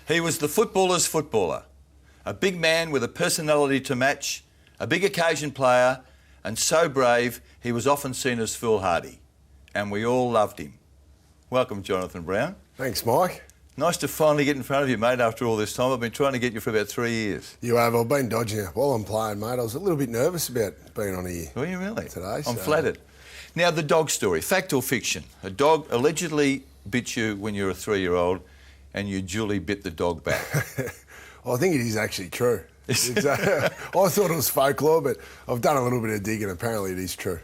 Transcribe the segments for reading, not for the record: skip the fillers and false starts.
He was the footballer's footballer, a big man with a personality to match, a big occasion player, and so brave he was often seen as foolhardy. And we all loved him. Welcome, Jonathan Brown. Thanks, Mike. Nice to finally get in front of you, mate, after all this time. I've been trying to get you for about 3 years. You have. I've been dodging you while I'm playing, mate. I was a little bit nervous about being on here. Were you really? Today. I'm flattered. Now, the dog story. Fact or fiction? A dog allegedly bit you when you were a 3-year-old and you duly bit the dog back. I think it is actually true. I thought it was folklore, but I've done a little bit of digging. Apparently it is true.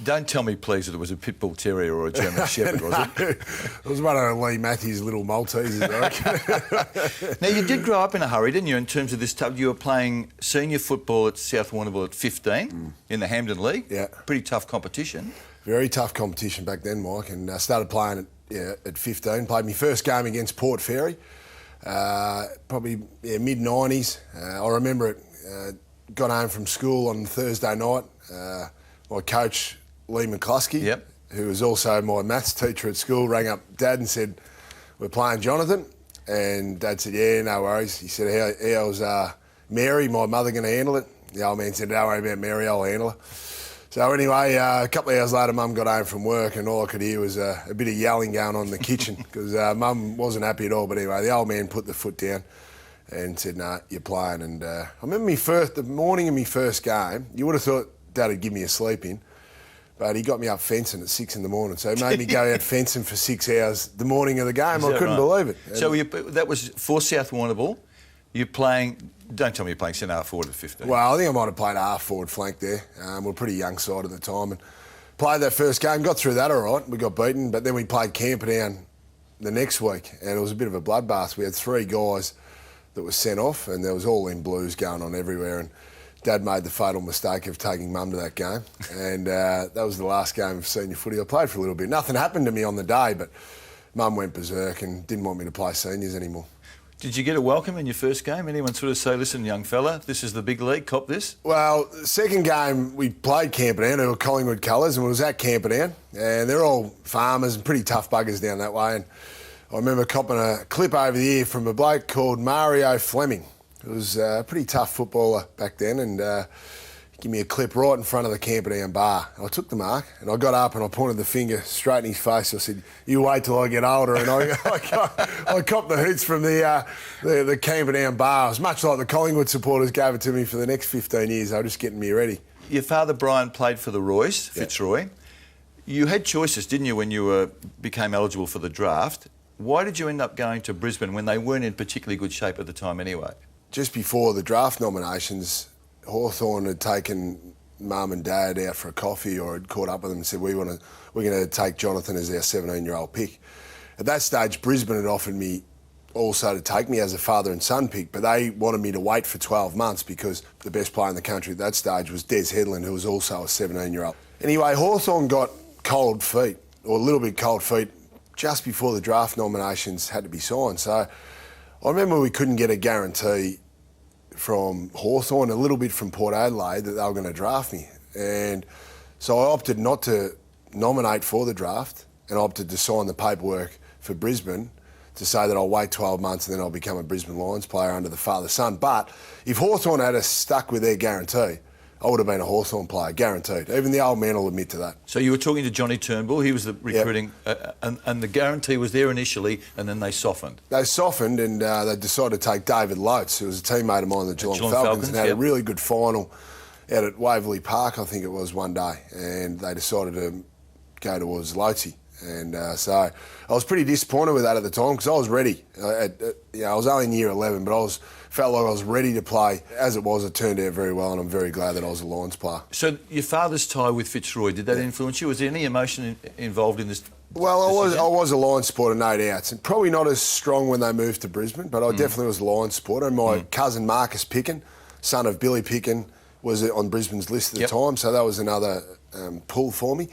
Don't tell me, please, that it was a pit bull terrier or a German shepherd, was it? It was one of Lee Matthews' little Maltesers, I reckon. Now, you did grow up in a hurry, didn't you, in terms of this stuff? You were playing senior football at South Warrnambool at 15 in the Hampden League. Yeah. Pretty tough competition. Very tough competition back then, Mike, and I started playing at 15. Played my first game against Port Fairy, probably mid-90s. I remember it. Got home from school on Thursday night. My coach, Lee McCluskey, who was also my maths teacher at school, rang up Dad and said, "We're playing Jonathan." And Dad said, "Yeah, no worries." He said, how's Mary, my mother, going to handle it? The old man said, "Don't worry about Mary, I'll handle her." So anyway, a couple of hours later, Mum got home from work and all I could hear was a bit of yelling going on in the kitchen because Mum wasn't happy at all. But anyway, the old man put the foot down and said, "No, you're playing." And I remember the morning of my first game, you would have thought Dad would give me a sleep in, but he got me up fencing at 6 in the morning. So he made me go out fencing for 6 hours the morning of the game. I couldn't believe it. So that was for South Warrnambool. You're playing, don't tell me you're playing centre half forward at 15. Well, I think I might have played a half forward flank there. We were a pretty young side at the time and played that first game, got through that all right. We got beaten, but then we played Camperdown the next week and it was a bit of a bloodbath. We had 3 guys that were sent off and there was all in blues going on everywhere. And Dad made the fatal mistake of taking Mum to that game, and that was the last game of senior footy. I played for a little bit. Nothing happened to me on the day, but Mum went berserk and didn't want me to play seniors anymore. Did you get a welcome in your first game? Anyone sort of say, "Listen, young fella, this is the big league, cop this"? Well, second game we played Camperdown, who were Collingwood colours, and it was at Camperdown, and they're all farmers and pretty tough buggers down that way. And I remember copping a clip over the ear from a bloke called Mario Fleming. It was a pretty tough footballer back then and give me a clip right in front of the Camperdown bar. I took the mark and I got up and I pointed the finger straight in his face. I said, "You wait till I get older." And I copped the hoots from the Camperdown bar. It was much like the Collingwood supporters gave it to me for the next 15 years. They were just getting me ready. Your father, Brian, played for the Roys, Fitzroy. You had choices, didn't you, when you became eligible for the draft? Why did you end up going to Brisbane when they weren't in particularly good shape at the time anyway? Just before the draft nominations, Hawthorn had taken Mum and Dad out for a coffee or had caught up with them and said, we're going to take Jonathan as our 17-year-old pick. At that stage, Brisbane had offered me also to take me as a father and son pick, but they wanted me to wait for 12 months because the best player in the country at that stage was Des Headland, who was also a 17-year-old. Anyway, Hawthorn got cold feet, or a little bit cold feet, just before the draft nominations had to be signed. So I remember we couldn't get a guarantee from Hawthorn, a little bit from Port Adelaide, that they were going to draft me. And so I opted not to nominate for the draft and opted to sign the paperwork for Brisbane to say that I'll wait 12 months and then I'll become a Brisbane Lions player under the father-son. But if Hawthorn had stuck with their guarantee, I would have been a Hawthorn player, guaranteed. Even the old man will admit to that. So you were talking to Johnny Turnbull, he was the recruiting, and the guarantee was there initially, and then they softened. They softened and they decided to take David Loates, who was a teammate of mine, the Geelong Falcons, and had a really good final out at Waverley Park, I think it was, one day, and they decided to go towards Loatesy. And so I was pretty disappointed with that at the time because I was ready. I was only in year 11, but felt like I was ready to play. As it was, it turned out very well, and I'm very glad that I was a Lions player. So your father's tie with Fitzroy, did that influence you? Was there any emotion involved in this? Well, I was a Lions supporter, no doubts, and probably not as strong when they moved to Brisbane, but I definitely was a Lions supporter. And my cousin Marcus Picken, son of Billy Picken, was on Brisbane's list at the time, so that was another pull for me.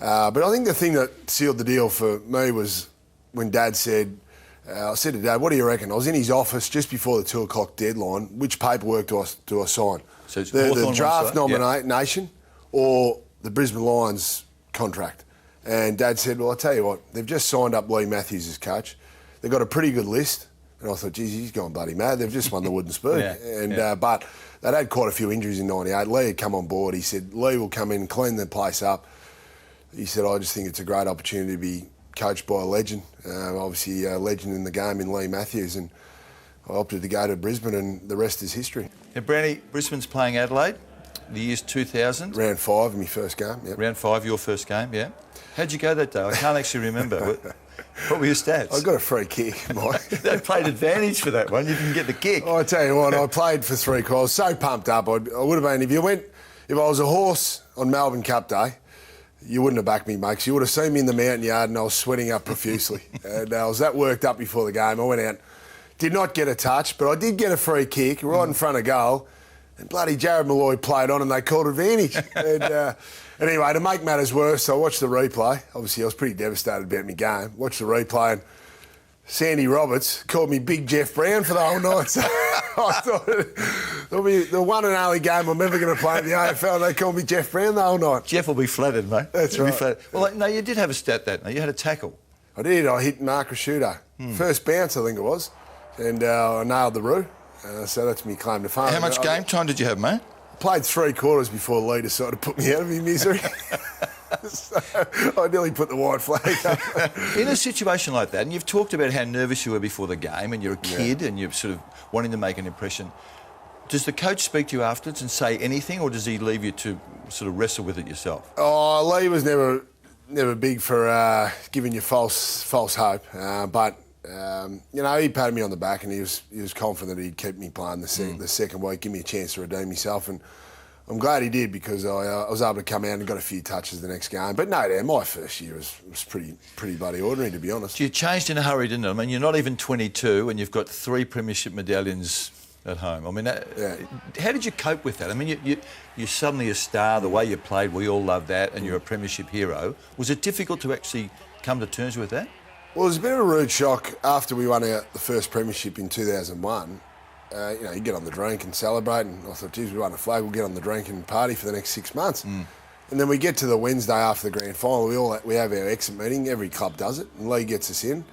But I think the thing that sealed the deal for me was when Dad said, I said to Dad, "What do you reckon?" I was in his office just before the 2 o'clock deadline. Which paperwork do I sign? So it's the draft nomination or the Brisbane Lions contract? And Dad said, "Well, I'll tell you what, they've just signed up Lee Matthews as coach. They've got a pretty good list. And I thought, geez, he's gone bloody mad. They've just won the wooden spoon. But they'd had quite a few injuries in 98. Lee had come on board. He said, Lee will come in and clean the place up. He said, I just think it's a great opportunity to be coached by a legend. Obviously a legend in the game in Lee Matthews. And I opted to go to Brisbane, and the rest is history. Now, Brownie, Brisbane's playing Adelaide, the year's 2000. Round 5 in my first game, yep. Round 5, your first game, yeah. How'd you go that day? I can't actually remember. What were your stats? I got a free kick, Mike. They played advantage for that one. You didn't get the kick. I tell you what, I played for 3 quarters. I was so pumped up. I would have been, if I was a horse on Melbourne Cup Day, you wouldn't have backed me, mate, 'cause you would have seen me in the mountain yard and I was sweating up profusely. And I was that worked up before the game. I went out, did not get a touch, but I did get a free kick right in front of goal. And bloody Jared Malloy played on and they called advantage. And anyway, to make matters worse, I watched the replay. Obviously, I was pretty devastated about my game. Watched the replay and Sandy Roberts called me Big Jeff Brown for the whole night. So I thought it'll be the one and only game I'm ever going to play in the AFL. They called me Jeff Brown the whole night. Jeff will be flattered, mate. That's He'll be right. flattered. Well, no, you did have a stat that night. You had a tackle. I did. I hit Mark Rashudo. First bounce, I think it was. And I nailed the roo. So that's me claim to fame. How much game time did you have, mate? Played 3 quarters before Lee decided to put me out of my misery. So I nearly put the white flag up. In a situation like that, and you've talked about how nervous you were before the game, and you're a kid and you're sort of wanting to make an impression, does the coach speak to you afterwards and say anything, or does he leave you to sort of wrestle with it yourself? Oh, Lee was never big for giving you false hope, but you know, he patted me on the back and he was confident that he'd keep me playing the second week, give me a chance to redeem myself, and I'm glad he did, because I was able to come out and got a few touches the next game. But no, my first year was pretty bloody ordinary, to be honest. You changed in a hurry, didn't it? I mean, you're not even 22 and you've got 3 premiership medallions at home. I mean, how did you cope with that? I mean, you're suddenly a star, the way you played, we all love that, and you're a premiership hero. Was it difficult to actually come to terms with that? Well, it was a bit of a rude shock after we won out the first premiership in 2001. You know, you get on the drink and celebrate, and I thought, geez, we won a flag, we'll get on the drink and party for the next 6 months. And then we get to the Wednesday after the grand final, we have our exit meeting, every club does it, and Lee gets us in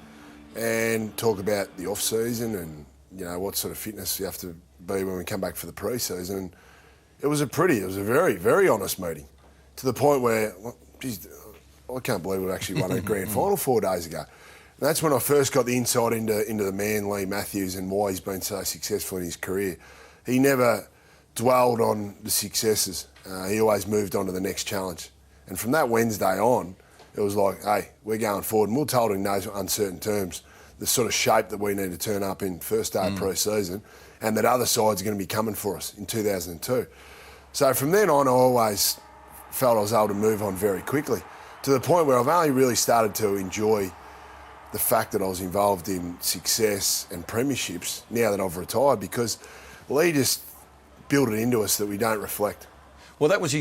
and talk about the off-season and, you know, what sort of fitness you have to be when we come back for the pre-season. And it was a very, very honest meeting, to the point where, well, geez, I can't believe we actually won a grand final 4 days ago. And that's when I first got the insight into the man, Lee Matthews, and why he's been so successful in his career. He never dwelled on the successes. He always moved on to the next challenge. And from that Wednesday on, it was like, hey, we're going forward. And we're told in those uncertain terms the sort of shape that we need to turn up in first day of pre-season, and that other sides are going to be coming for us in 2002. So from then on, I always felt I was able to move on very quickly, to the point where I've only really started to enjoy the fact that I was involved in success and premierships now that I've retired, because Lee just built it into us that we don't reflect. Well, that was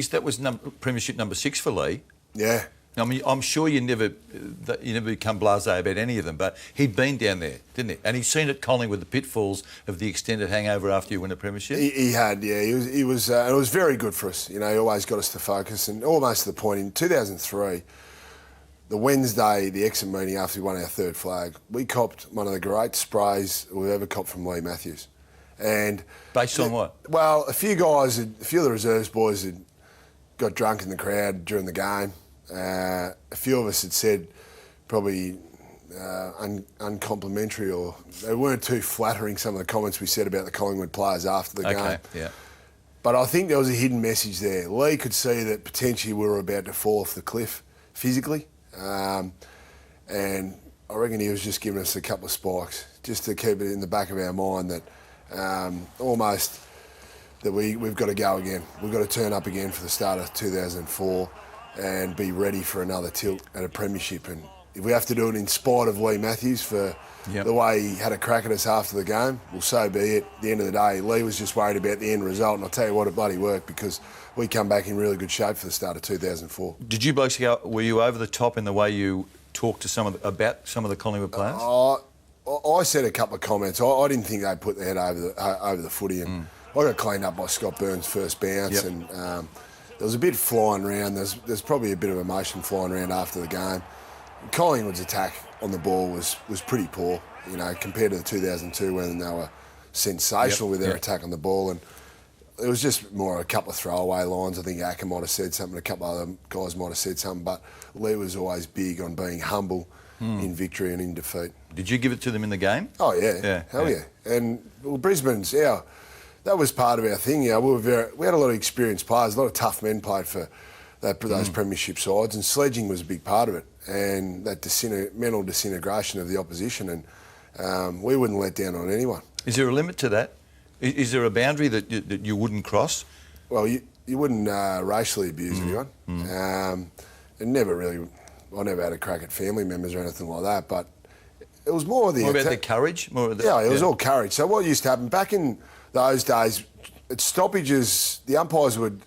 premiership number 6 for Lee. Yeah. I mean, I'm sure you never become blasé about any of them, but he'd been down there, didn't he? And he's seen at Collingwood the pitfalls of the extended hangover after you win a premiership. He had, yeah. It was very good for us. You know, he always got us to focus, and almost to the point in 2003. The Wednesday, the exit meeting after we won our 3rd flag, we copped one of the great sprays we've ever copped from Lee Matthews. And based on what? Well, a few of the reserves boys had got drunk in the crowd during the game. A few of us had said probably uncomplimentary, or they weren't too flattering, some of the comments we said about the Collingwood players after the game. Yeah. But I think there was a hidden message there. Lee could see that potentially we were about to fall off the cliff physically. And I reckon he was just giving us a couple of spikes just to keep it in the back of our mind that almost that we've got to go again. We've got to turn up again for the start of 2004 and be ready for another tilt at a premiership. And if we have to do it in spite of Lee Matthews for the way he had a crack at us after the game, well, so be it. At the end of the day, Lee was just worried about the end result, and I'll tell you what, it bloody worked, because we come back in really good shape for the start of 2004. Did you blokes were you over the top in the way you talked to about some of the Collingwood players? I said a couple of comments. I didn't think they'd put their head over the footy, and I got cleaned up by Scott Burns' first bounce, and there was a bit flying around. There's probably a bit of emotion flying around after the game. Collingwood's attack on the ball was pretty poor, you know, compared to the 2002 when they were sensational with their attack on the ball. And it was just more a couple of throwaway lines. I think Acker might have said something, a couple of other guys might have said something, but Lee was always big on being humble in victory and in defeat. Did you give it to them in the game? Oh, yeah. Hell yeah. And well, Brisbane's, that was part of our thing. You know, we had a lot of experienced players, a lot of tough men played for those premiership sides, and sledging was a big part of it, and that mental disintegration of the opposition, and we wouldn't let down on anyone. Is there a limit to that? Is there a boundary that you wouldn't cross? Well, you wouldn't racially abuse anyone. And I never had a crack at family members or anything like that, but it was more the... More about the courage? It was all courage. So what used to happen, back in those days, at stoppages, the umpires would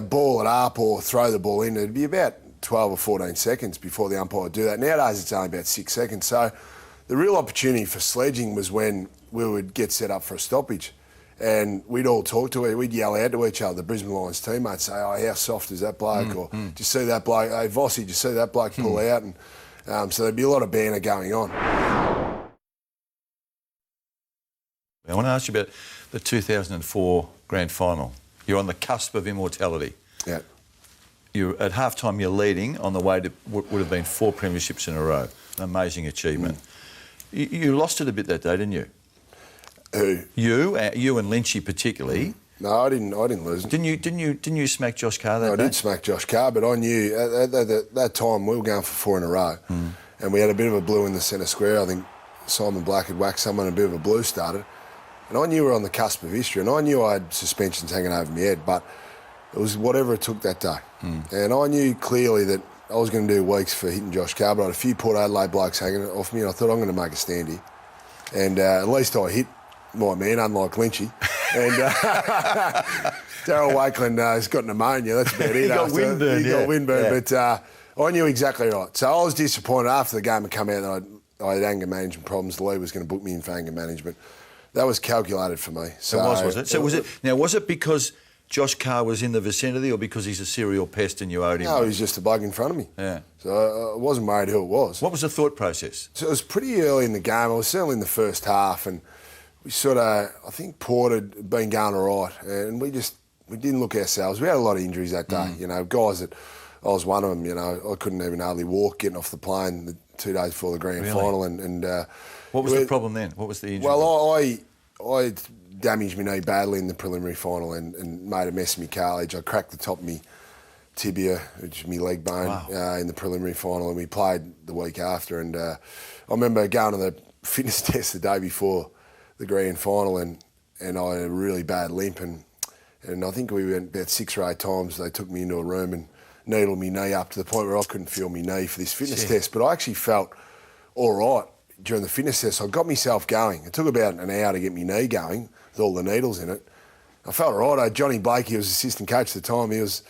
ball it up or throw the ball in. It'd be about 12 or 14 seconds before the umpire would do that. Nowadays, it's only about 6 seconds. So the real opportunity for sledging was when we would get set up for a stoppage. And we'd all talk to it, we'd yell out to each other, the Brisbane Lions teammates, say, oh, how soft is that bloke? Or, do you see that bloke? Hey, Vossi, did you see that bloke pull out? And so there'd be a lot of banter going on. I want to ask you about the 2004 grand final. You're on the cusp of immortality. Yeah. You're at halftime, you're leading on the way to what would have been 4 premierships in a row. An amazing achievement. You lost it a bit that day, didn't you? Who? You and Lynchy particularly. No, I didn't lose it. Didn't you smack Josh Carr that day? I did smack Josh Carr, but I knew at that time we were going for 4 in a row, and we had a bit of a blue in the centre square. I think Simon Black had whacked someone, and a bit of a blue started, and I knew we were on the cusp of history, and I knew I had suspensions hanging over my head, but it was whatever it took that day, and I knew clearly that I was going to do weeks for hitting Josh Carr, but I had a few Port Adelaide blokes hanging off me, and I thought I'm going to make a stand here, and at least I hit my man, unlike Lynchy. And Daryl Wakeland has got pneumonia. That's about it. He got windburn. He got windburn, but I knew exactly right. So I was disappointed after the game had come out that I had anger management problems. Lee was going to book me in for anger management. That was calculated for me. So was it? So was it because Josh Carr was in the vicinity, or because he's a serial pest and you owed him? No, he was just a bug in front of me. Yeah. So I wasn't worried who it was. What was the thought process? So it was pretty early in the game. I was certainly in the first half, and we I think Port had been going all right, and we didn't look ourselves. We had a lot of injuries that day, you know, guys that, I was one of them, you know, I couldn't even hardly walk getting off the plane the 2 days before the grand final. And what was the problem then? What was the injury? Well, I damaged my knee badly in the preliminary final and made a mess of my cartilage. I cracked the top of my tibia, which is my leg bone, in the preliminary final, and we played the week after. And I remember going to the fitness test the day before the grand final, and I had a really bad limp, and I think we went about 6 or 8 times. They took me into a room and needled me knee up to the point where I couldn't feel my knee for this fitness test. But I actually felt all right during the fitness test. So I got myself going. It took about an hour to get my knee going with all the needles in it. I felt all right. Johnny Blake, he was assistant coach at the time. He was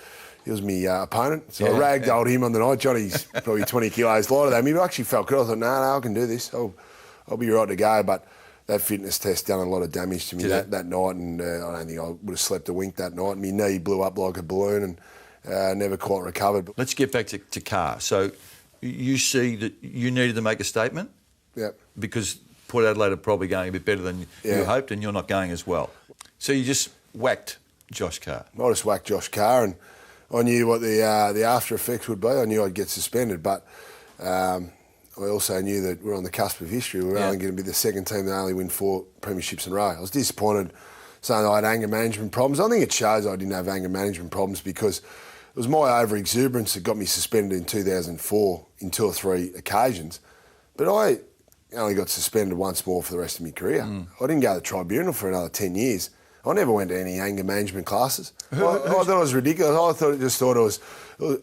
my opponent. So I ragdolled him on the night. Johnny's probably 20 kilos lighter than me, but I actually felt good. I thought, no, I can do this. I'll be right to go. But that fitness test done a lot of damage to me that night, and I don't think I would have slept a wink that night. My knee blew up like a balloon and never quite recovered. Let's get back to Carr. So you see that you needed to make a statement? Yep. Because Port Adelaide are probably going a bit better than you hoped, and you're not going as well. So you just whacked Josh Carr? I just whacked Josh Carr, and I knew what the after effects would be. I knew I'd get suspended, but I also knew that we're on the cusp of history. We're only going to be the second team that only win 4 premierships in a row. I was disappointed saying I had anger management problems. I think it shows I didn't have anger management problems because it was my over-exuberance that got me suspended in 2004 in 2 or 3 occasions. But I only got suspended once more for the rest of my career. I didn't go to the tribunal for another 10 years. I never went to any anger management classes. I thought it was ridiculous.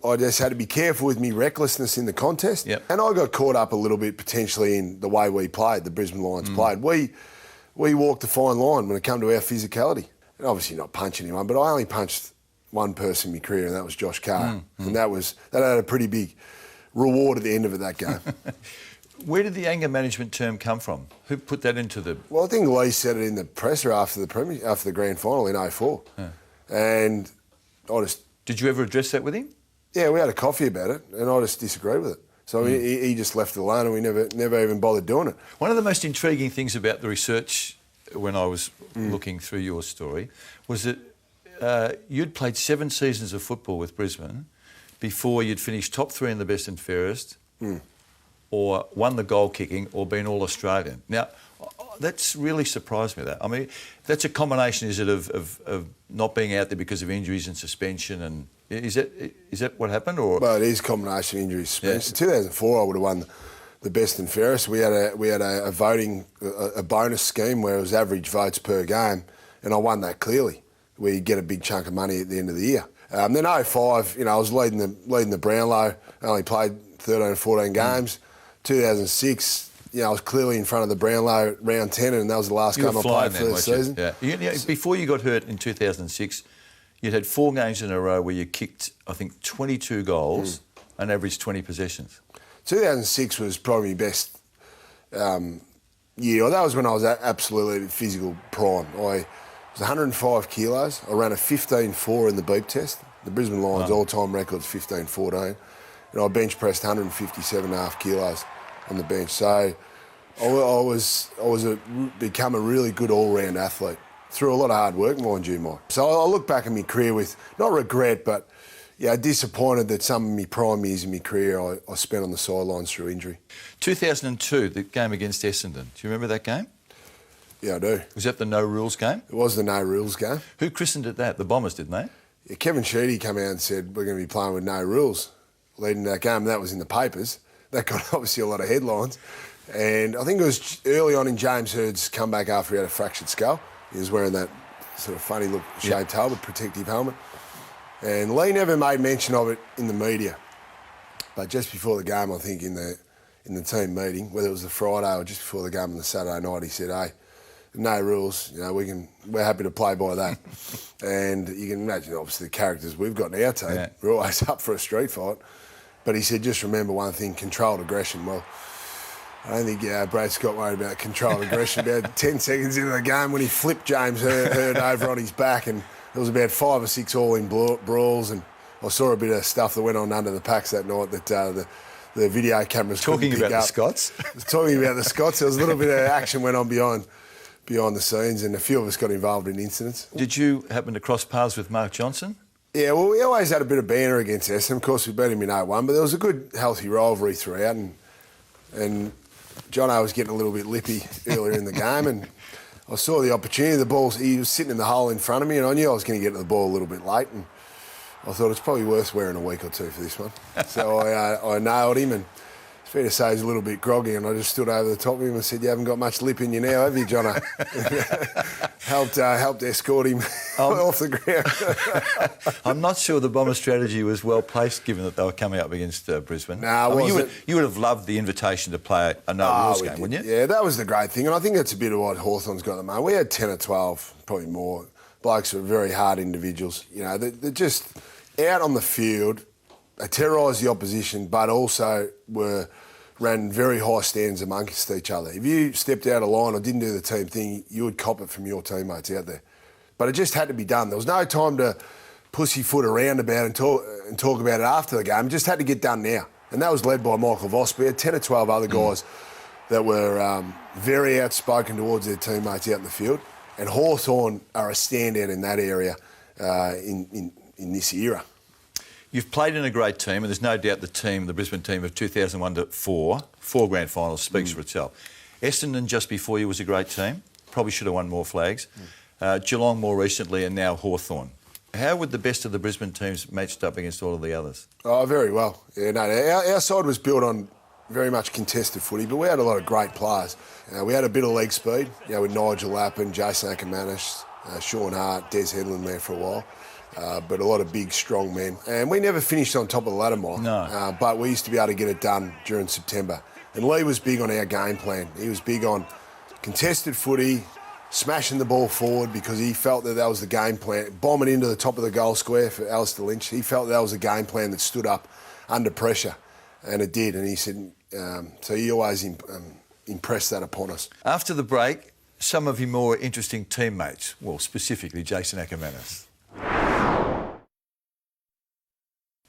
I just had to be careful with me recklessness in the contest. Yep. And I got caught up a little bit potentially in the way we played, the Brisbane Lions played. We walked a fine line when it came to our physicality. And obviously not punching anyone, but I only punched one person in my career, and that was Josh Carr. And that had a pretty big reward at the end of it, that game. Where did the anger management term come from? Who put that into the... Well, I think Lee said it in the presser after the grand final in 2004. And I just... Did you ever address that with him? Yeah, we had a coffee about it, and I just disagreed with it. So he just left it alone, and we never even bothered doing it. One of the most intriguing things about the research when I was looking through your story was that you'd played 7 seasons of football with Brisbane before you'd finished top 3 in the best and fairest, or won the goal kicking, or been All-Australian. Now, that's really surprised me, that. I mean, that's a combination, is it, of not being out there because of injuries and suspension, and is that what happened? Or Well, it is a combination of injuries. Yeah. In 2004, I would have won the best and fairest. We had a voting, a bonus scheme where it was average votes per game, and I won that clearly, where you get a big chunk of money at the end of the year. Then 05, I was leading the Brownlow. I only played 13 or 14 games. 2006, I was clearly in front of the Brownlow round 10, and that was the last game I played for the season. Yeah. Before you got hurt in 2006, you'd had 4 games in a row where you kicked, I think, 22 goals and averaged 20 possessions. 2006 was probably my best year. That was when I was absolutely at physical prime. I was 105 kilos. I ran a 15.4 in the beep test. The Brisbane Lions all-time record's 15.14. And I bench pressed 157.5 kilos on the bench. So I become a really good all-round athlete through a lot of hard work, mind you, Mike. So I look back at my career with, not regret, but disappointed that some of my prime years in my career I spent on the sidelines through injury. 2002, the game against Essendon. Do you remember that game? Yeah, I do. Was that the no-rules game? It was the no-rules game. Who christened it that? The Bombers, didn't they? Yeah, Kevin Sheedy came out and said, we're going to be playing with no rules leading to that game, and that was in the papers. That got obviously a lot of headlines. And I think it was early on in James Hird's comeback after he had a fractured skull. He was wearing that sort of funny look shaped helmet, protective helmet. And Lee never made mention of it in the media. But just before the game, I think in the team meeting, whether it was the Friday or just before the game on the Saturday night, he said, hey, no rules, we're happy to play by that. And you can imagine, obviously, the characters we've got in our team. Yeah. We're always up for a street fight. But he said, just remember one thing, controlled aggression. Well, I don't think Brad Scott worried about controlled aggression. About 10 seconds into the game when he flipped James Hird over on his back, and there was about 5 or 6 all-in brawls, and I saw a bit of stuff that went on under the packs that night that the video cameras couldn't pick up. Talking about the Scots? Talking about the Scots. There was a little bit of action went on behind the scenes, and a few of us got involved in incidents. Did you happen to cross paths with Mark Johnson? Yeah, well, we always had a bit of banter against Essendon. Of course, we beat him in 0-1, but there was a good, healthy rivalry throughout, and Jono was getting a little bit lippy earlier in the game, and I saw the opportunity. He was sitting in the hole in front of me, and I knew I was going to get to the ball a little bit late, and I thought it's probably worth wearing a week or 2 for this one. So I nailed him, and it's fair to say he's a little bit groggy, and I just stood over the top of him and said, you haven't got much lip in you now, have you, Jono? helped escort him off the ground. I'm not sure the Bomber strategy was well placed, given that they were coming up against Brisbane. No, you would have loved the invitation to play a no-rules game, wouldn't you? Yeah, that was the great thing, and I think that's a bit of what Hawthorn's got at the moment. We had 10 or 12, probably more, blokes who are very hard individuals. They're just out on the field. They terrorised the opposition, but also ran very high standards amongst each other. If you stepped out of line or didn't do the team thing, you would cop it from your teammates out there. But it just had to be done. There was no time to pussyfoot around about and talk about it after the game. It just had to get done now. And that was led by Michael Voss. We had 10 or 12 other guys that were very outspoken towards their teammates out in the field. And Hawthorn are a standout in that area in this era. You've played in a great team, and there's no doubt the Brisbane team of 2001 to 4 grand finals speaks for itself. Essendon just before you was a great team, probably should have won more flags. Geelong more recently, and now Hawthorn. How would the best of the Brisbane teams matched up against all of the others? Oh, very well. Yeah, no, our side was built on very much contested footy, but we had a lot of great players. We had a bit of leg speed, with Nigel Lappin, Jason Ackermanis, Sean Hart, Des Headland there for a while. But a lot of big, strong men. And we never finished on top of the ladder, Mike. No. But we used to be able to get it done during September. And Lee was big on our game plan. He was big on contested footy, smashing the ball forward, because he felt that was the game plan. Bombing into the top of the goal square for Alistair Lynch. He felt that was a game plan that stood up under pressure. And it did. And he said, so he always impressed that upon us. After the break, some of your more interesting teammates, well, specifically Jason Ackermanis.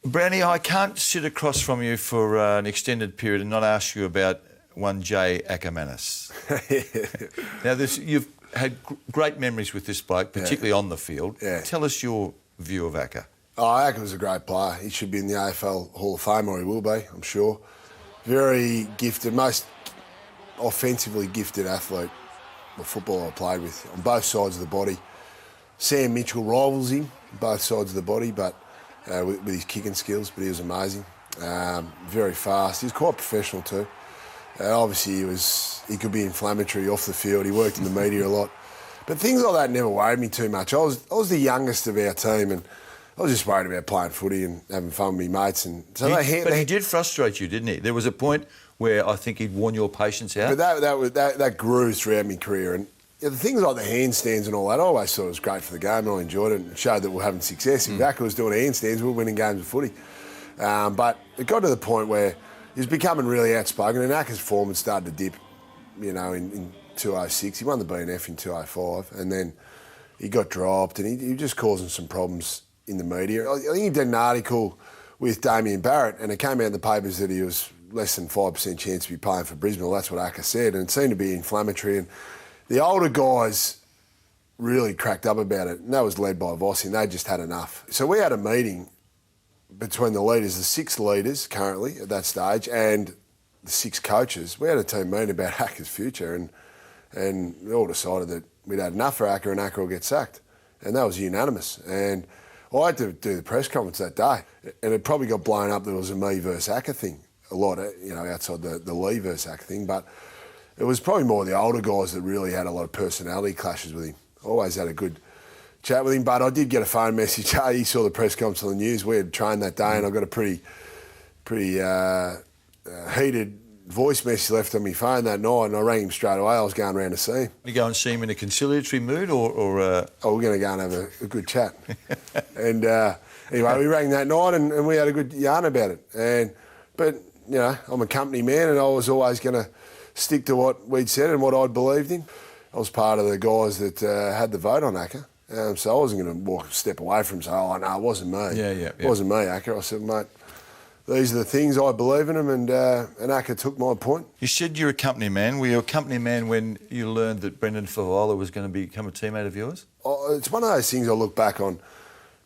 Brownie, I can't sit across from you for an extended period and not ask you about one Jay Ackermanis. Now, you've had great memories with this bloke, particularly on the field. Yeah. Tell us your view of Acker. Oh, Acker was a great player. He should be in the AFL Hall of Fame, or he will be, I'm sure. Very gifted, most offensively gifted athlete or footballer I played with on both sides of the body. Sam Mitchell rivals him on both sides of the body, but with his kicking skills, but he was amazing. Very fast. He was quite professional too. Obviously, he could be inflammatory off the field. He worked in the media a lot. But things like that never worried me too much. I was the youngest of our team, and I was just worried about playing footy and having fun with my mates. And so he did frustrate you, didn't he? There was a point where I think he'd worn your patience out. But that grew throughout my career. And the things like the handstands and all that, I always thought it was great for the game, and I enjoyed it and showed that we're having success. If Acker was doing handstands, we were winning games of footy. But it got to the point where he was becoming really outspoken, and Acker's form had started to dip, in 2006. He won the BNF in 2005, and then he got dropped, and he was just causing some problems in the media. I think he did an article with Damien Barrett, and it came out in the papers that he was less than 5% chance to be playing for Brisbane. Well, that's what Acker said, and it seemed to be inflammatory. And the older guys really cracked up about it, and that was led by Vossi, and they just had enough. So we had a meeting between the leaders, the 6 leaders currently at that stage, and the 6 coaches. We had a team meeting about Acker's future, and we all decided that we'd had enough for Acker, and Acker will get sacked. And that was unanimous. And I had to do the press conference that day, and it probably got blown up that it was a me versus Acker thing, a lot, outside the Lee versus Acker thing. But it was probably more the older guys that really had a lot of personality clashes with him. Always had a good chat with him, but I did get a phone message. He saw the press conference on the news. We had trained that day, and I got a pretty heated voice message left on my phone that night, and I rang him straight away. I was going around to see him. You go and see him in a conciliatory mood, or Oh, we're going to go and have a good chat. And anyway, we rang that night, and we had a good yarn about it. But I'm a company man, and I was always going to stick to what we'd said and what I'd believed in. I was part of the guys that had the vote on Acker, so I wasn't going to walk a step away from him and say, "Oh no, it wasn't me. It wasn't me, Acker." I said, "Mate, these are the things I believe in them," and Acker took my point. You said you're a company man. Were you a company man when you learned that Brendan Favola was going to become a teammate of yours? It's one of those things I look back on.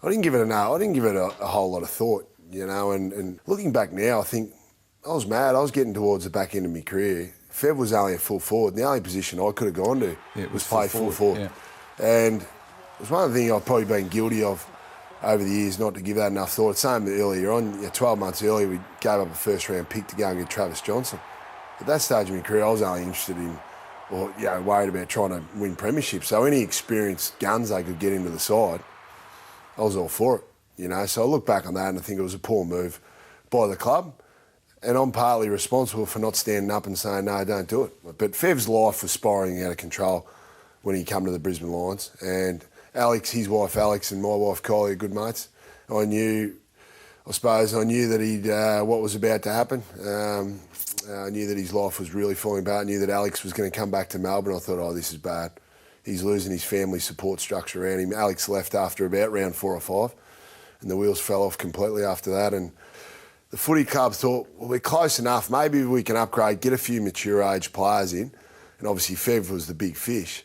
I didn't give it a whole lot of thought, and looking back now, I think I was mad. I was getting towards the back end of my career. Fev was only a full forward. The only position I could have gone to was play full forward. Yeah. And it was one of the things I've probably been guilty of over the years, not to give that enough thought. Same earlier on, 12 months earlier, we gave up a first-round pick to go and get Travis Johnson. At that stage of my career, I was only interested in, worried about trying to win premierships. So any experienced guns they could get into the side, I was all for it. So I look back on that and I think it was a poor move by the club. And I'm partly responsible for not standing up and saying, no, don't do it. But Fev's life was spiralling out of control when he came to the Brisbane Lions. And Alex, his wife Alex, and my wife Kylie are good mates. I knew that he'd what was about to happen. I knew that his life was really falling apart. I knew that Alex was going to come back to Melbourne. I thought, this is bad. He's losing his family support structure around him. Alex left after about round 4 or 5, and the wheels fell off completely after that. And the footy club thought, we're close enough. Maybe we can upgrade, get a few mature age players in. And obviously Fev was the big fish.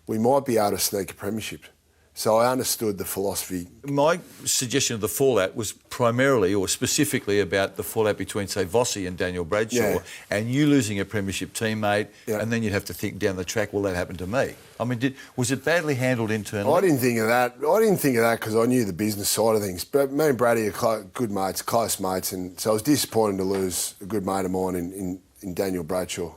We might be able to sneak a premiership. So I understood the philosophy. My suggestion of the fallout was primarily or specifically about the fallout between, say, Vossi and Daniel Bradshaw, and you losing a premiership teammate, and then you'd have to think down the track, well, that happened to me. I mean, was it badly handled internally? I didn't think of that. Because I knew the business side of things. But me and Brady are good mates, close mates, and so I was disappointed to lose a good mate of mine in Daniel Bradshaw.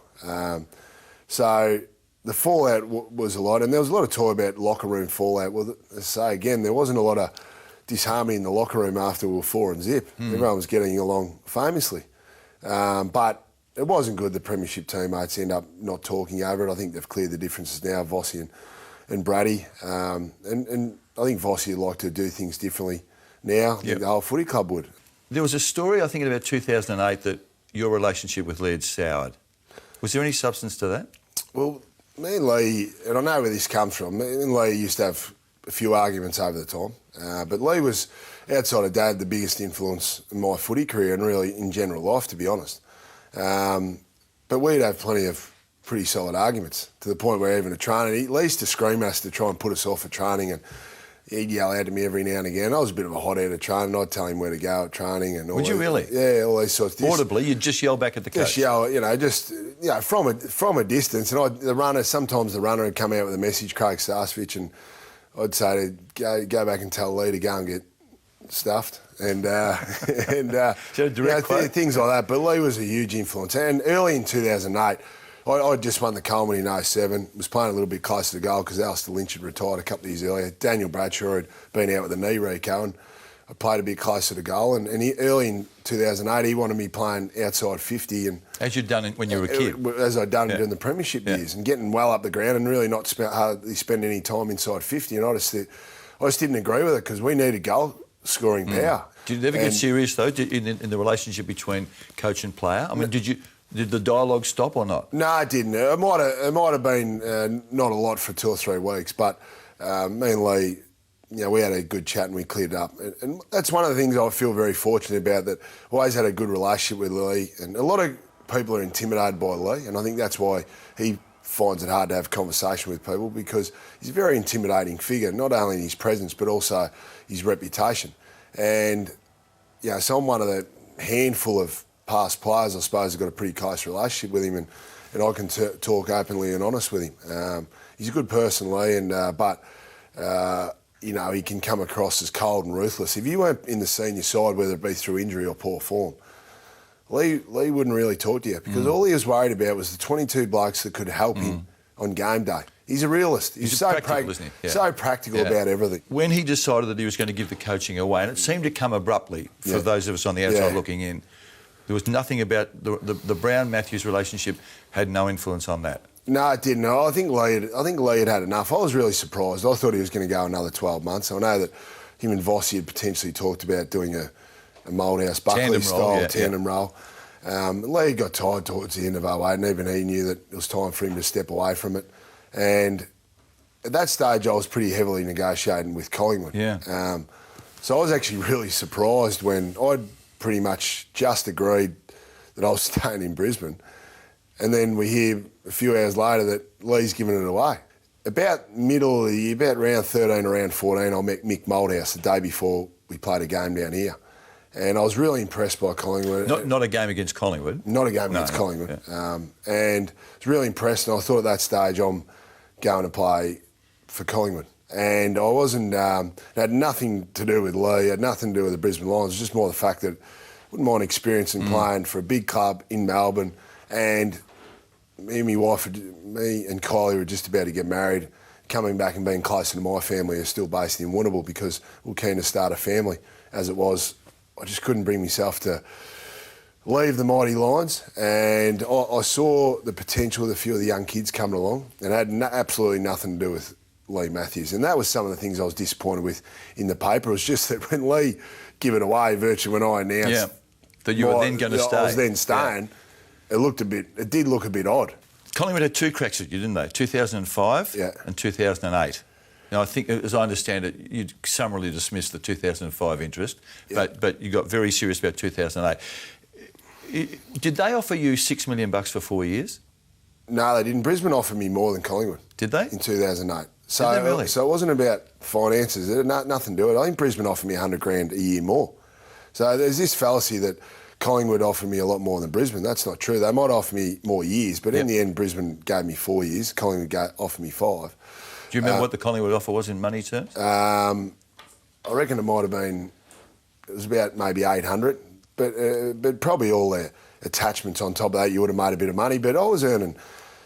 So the fallout was a lot, and there was a lot of talk about locker room fallout. Well, as I say again, there wasn't a lot of disharmony in the locker room after we were 4-0. Everyone was getting along famously. But it wasn't good. The premiership teammates end up not talking over it. I think they've cleared the differences now, Vossi and Brady. And I think Vossi would like to do things differently now. I think the whole footy club would. There was a story, I think, in about 2008 that your relationship with Lee had soured. Was there any substance to that? Well, me and Lee, and I know where this comes from, me and Lee used to have a few arguments over the time. But Lee was, outside of Dad, the biggest influence in my footy career and really in general life, to be honest. But we'd have plenty of pretty solid arguments to the point where even at training, Lee used to scream at us to try and put us off at training, and he'd yell out at me every now and again. I was a bit of a hothead at training. I'd tell him where to go at training. And all Would you really? Yeah, all these sorts of things. Audibly, you'd just yell back at the coach? Just yell, from a distance. And sometimes the runner would come out with a message, Craig Starsvich, and I'd say to go back and tell Lee to go and get stuffed. And things like that. But Lee was a huge influence. And early in 2008, I just won the Coleman in 07, was playing a little bit closer to goal because Alistair Lynch had retired a couple of years earlier. Daniel Bradshaw had been out with a knee reco, and I played a bit closer to goal. And early in 2008, he wanted me playing outside 50. And as you'd done when you were a kid? As I'd done during the premiership years, and getting well up the ground and really not hardly spend any time inside 50. And I just didn't agree with it because we needed goal-scoring power. Did it ever get serious, though, in the relationship between coach and player? I mean, did the dialogue stop or not? No, it didn't. It might have been not a lot for 2 or 3 weeks, but me and Lee, we had a good chat and we cleared it up. And that's one of the things I feel very fortunate about, that I always had a good relationship with Lee. And a lot of people are intimidated by Lee, and I think that's why he finds it hard to have conversation with people, because he's a very intimidating figure, not only in his presence but also his reputation. And so I'm one of the handful of past players, I suppose, have got a pretty close relationship with him, and I can talk openly and honest with him. He's a good person, Lee, but he can come across as cold and ruthless. If you weren't in the senior side, whether it be through injury or poor form, Lee wouldn't really talk to you, because all he was worried about was the 22 blokes that could help him on game day. He's a realist. He's so practical, isn't he? Yeah. So practical about everything. When he decided that he was going to give the coaching away, and it seemed to come abruptly for those of us on the outside looking in, there was nothing about the Brown-Matthews relationship had no influence on that. No, it didn't. I think Lee had enough. I was really surprised. I thought he was going to go another 12 months. I know that him and Vossi had potentially talked about doing a Mouldhouse Buckley style tandem role. Lee got tired towards the end of 08, and even he knew that it was time for him to step away from it. And at that stage, I was pretty heavily negotiating with Collingwood. Yeah. So I was actually really surprised when I'd pretty much just agreed that I was staying in Brisbane. And then we hear a few hours later that Lee's given it away. About middle of the year, about round 13 or round 14, I met Mick Mouldhouse the day before we played a game down here. And I was really impressed by Collingwood. Not a game against Collingwood? Not a game against Collingwood. And I was really impressed, and I thought at that stage I'm going to play for Collingwood. And I wasn't, it had nothing to do with Lee, it had nothing to do with the Brisbane Lions. It was just more the fact that I wouldn't mind experiencing playing for a big club in Melbourne. And me and my wife, me and Kylie were just about to get married. Coming back and being closer to my family is still based in Warrnambool, because we were keen to start a family. As it was, I just couldn't bring myself to leave the mighty Lions, and I saw the potential of a few of the young kids coming along, and it had absolutely nothing to do with Lee Matthews. And that was some of the things I was disappointed with in the paper. It was just that when Lee gave it away, virtually when I announced that you were then going to stay, I was then staying, it did look a bit odd. Collingwood had 2 cracks at you, didn't they? 2005 and 2008. Now, I think, as I understand it, you'd summarily dismissed the 2005 interest, but you got very serious about 2008. Did they offer you $6 million for 4 years? No, they didn't. Brisbane offered me more than Collingwood. Did they? In 2008. So, did they really? So it wasn't about finances. It had nothing to do with it. I think Brisbane offered me $100,000 a year more. So there's this fallacy that Collingwood offered me a lot more than Brisbane. That's not true. They might offer me more years, but in the end, Brisbane gave me 4 years. Collingwood offered me 5. Do you remember what the Collingwood offer was in money terms? I reckon it might have been, it was about maybe 800, but probably all their attachments on top of that, you would have made a bit of money. But I was earning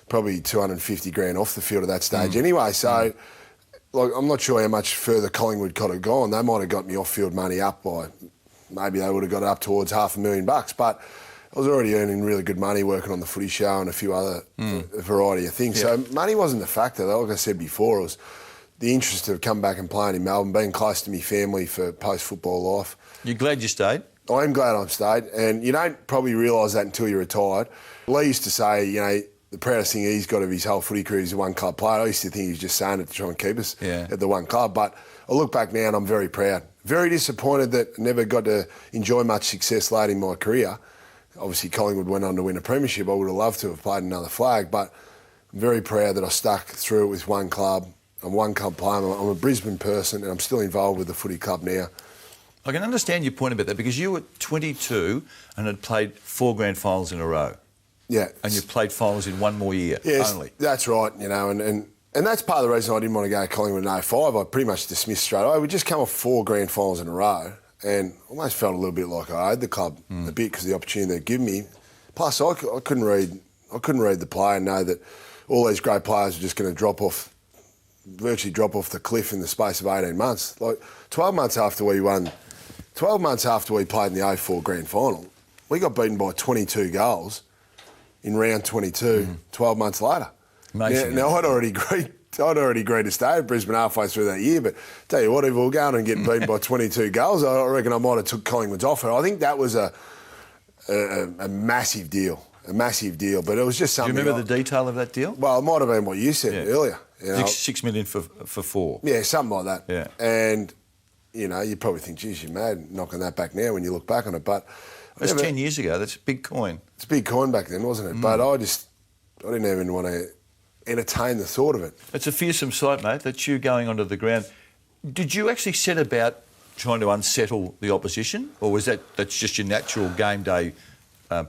probably $250,000 off the field at that stage anyway. So, I'm not sure how much further Collingwood could have gone. They might have got me off-field money up by, maybe they would have got it up towards $500,000, but I was already earning really good money working on the footy show and a few other variety of things. So money wasn't the factor. Like I said before, it was the interest of coming back and playing in Melbourne, being close to my family for post-football life. You're glad you stayed? I am glad I've stayed, and you don't probably realise that until you're retired. Lee used to say, the proudest thing he's got of his whole footy career is a one club player. I used to think he was just saying it to try and keep us at the one club. But I look back now and I'm very proud. Very disappointed that I never got to enjoy much success late in my career. Obviously, Collingwood went on to win a premiership. I would have loved to have played another flag, but I'm very proud that I stuck through it with one club. I'm one club player. I'm a Brisbane person and I'm still involved with the footy club now. I can understand your point about that because you were 22 and had played 4 grand finals in a row. Yeah. And you played finals in one more year only. That's right, you know, and that's part of the reason I didn't want to go to Collingwood in 05. I pretty much dismissed straight away. We just come off 4 grand finals in a row and almost felt a little bit like I owed the club a bit because of the opportunity they'd given me. Plus, I couldn't read the play and know that all these great players were just going to virtually drop off the cliff in the space of 18 months. Like 12 months after we played in the 04 grand final, we got beaten by 22 goals in round 22, 12 months later. Amazing. Now I'd already agreed to stay at Brisbane halfway through that year, but tell you what, if we were going and getting beaten by 22 goals, I reckon I might have took Collingwood's offer. I think that was a massive deal. But it was just something... Do you remember the detail of that deal? Well, it might have been what you said earlier. You know? 6 million for 4. Yeah, something like that. Yeah. And, you know, you probably think, geez, you're mad knocking that back now when you look back on it, but... That's 10 years ago. That's a big coin. It's a big coin back then, wasn't it? But I didn't even want to entertain the thought of it. It's a fearsome sight, mate, that's you going onto the ground. Did you actually set about trying to unsettle the opposition, or was that's just your natural game day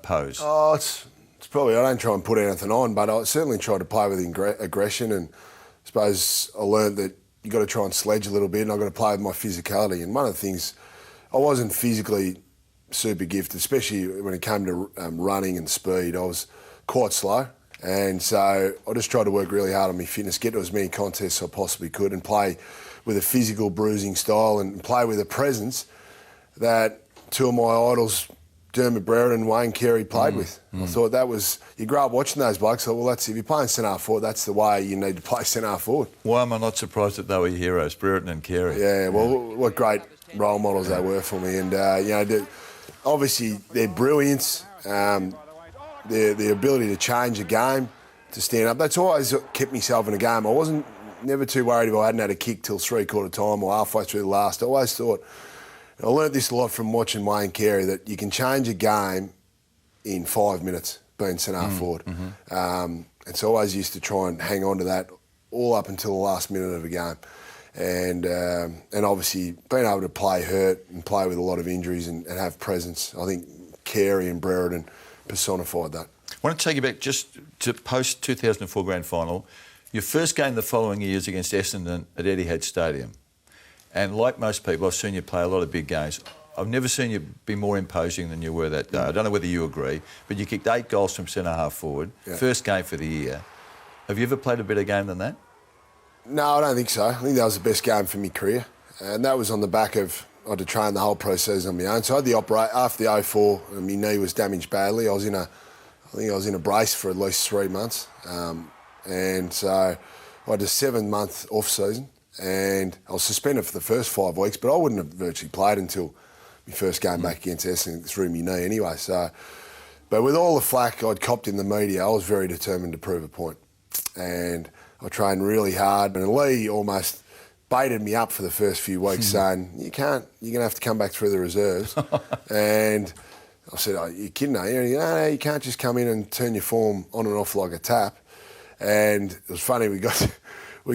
pose? Oh, it's probably... I don't try and put anything on, but I certainly try to play with aggression, and I suppose I learned that you got to try and sledge a little bit, and I've got to play with my physicality. And one of the things, I wasn't physically super gifted, especially when it came to running and speed. I was quite slow, and so I just tried to work really hard on my fitness, get to as many contests as I possibly could, and play with a physical bruising style and play with a presence that 2 of my idols, Dermot Brereton and Wayne Carey, played with. I thought that was... You grow up watching those blokes, so, well, if you're playing centre forward, that's the way you need to play centre forward. Why am I not surprised that they were heroes, Brereton and Carey? Yeah, well, what great role models they were for me. And, you know, obviously their brilliance, their ability to change a game, to stand up, that's always kept myself in a game. I wasn't never too worried if I hadn't had a kick till 3/4 time or halfway through the last. I always thought... I learnt this a lot from watching Wayne Carey, that you can change a game in 5 minutes being centre forward. And so I always used to try and hang on to that all up until the last minute of a game. And obviously being able to play hurt and play with a lot of injuries and have presence, I think Carey and Brereton personified that. I want to take you back just to post-2004 grand final. Your first game the following year is against Essendon at Etihad Stadium. And like most people, I've seen you play a lot of big games. I've never seen you be more imposing than you were that day. I don't know whether you agree, but you kicked 8 goals from centre-half forward, first game for the year. Have you ever played a better game than that? No, I don't think so. I think that was the best game for my career. And that was on the back of... I had to train the whole process on my own. So I had the after the 04, my knee was damaged badly. I think I was in a brace for at least 3 months. And so I had a 7-month off-season. And I was suspended for the first 5 weeks, but I wouldn't have virtually played until my first game back against Essendon through my knee anyway. So, but with all the flack I'd copped in the media, I was very determined to prove a point. And I trained really hard. And Lee almost baited me up for the first few weeks saying, you're going to have to come back through the reserves. And I said, oh, you're kidding, are you? And he goes, no, you can't just come in and turn your form on and off like a tap. And it was funny, we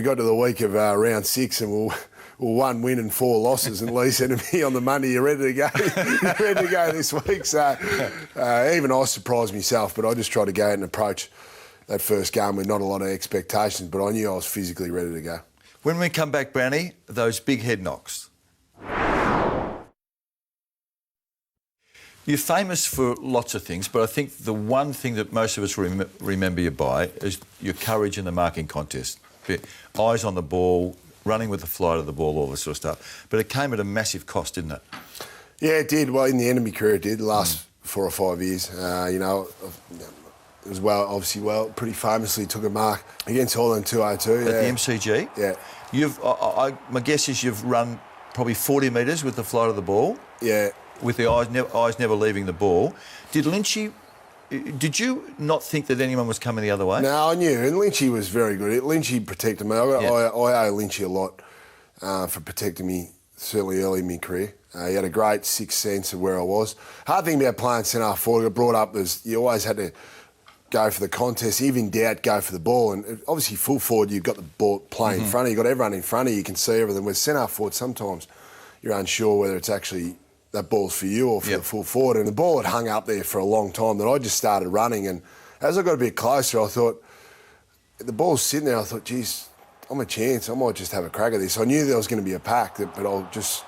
got to the week of round 6 and we were 1 win and 4 losses, and Lee said to me on the Monday, "You ready to go? You ready to go this week?" So even I surprised myself, but I just tried to go and approach that first game with not a lot of expectations, but I knew I was physically ready to go. When we come back, Brownie, those big head knocks. You're famous for lots of things, but I think the one thing that most of us remember you by is your courage in the marking contest. Eyes on the ball, running with the flight of the ball, all this sort of stuff. But it came at a massive cost, didn't it? Yeah, it did. Well, in the end of my career, it did. The last 4 or 5 years, you know, it was pretty famously took a mark against Holland 202. At the MCG? Yeah. My guess is you've run probably 40 metres with the flight of the ball. Yeah. With the eyes never leaving the ball. Did Lynchy Did you not think that anyone was coming the other way? No, I knew, and Lynchy was very good. Lynchy protected me. I owe Lynchy a lot for protecting me, certainly early in my career. He had a great sixth sense of where I was. Hard thing about playing centre-half forward, I got brought up as you always had to go for the contest. Even in doubt, go for the ball. And obviously full forward, you've got the ball playing in front of you. You've got everyone in front of you. You can see everything. With centre-half forward, sometimes you're unsure whether it's actually that ball's for you or for the full forward. And the ball had hung up there for a long time. Then I just started running. And as I got a bit closer, I thought, the ball's sitting there. I thought, geez, I'm a chance. I might just have a crack at this. I knew there was going to be a pack, but I'll just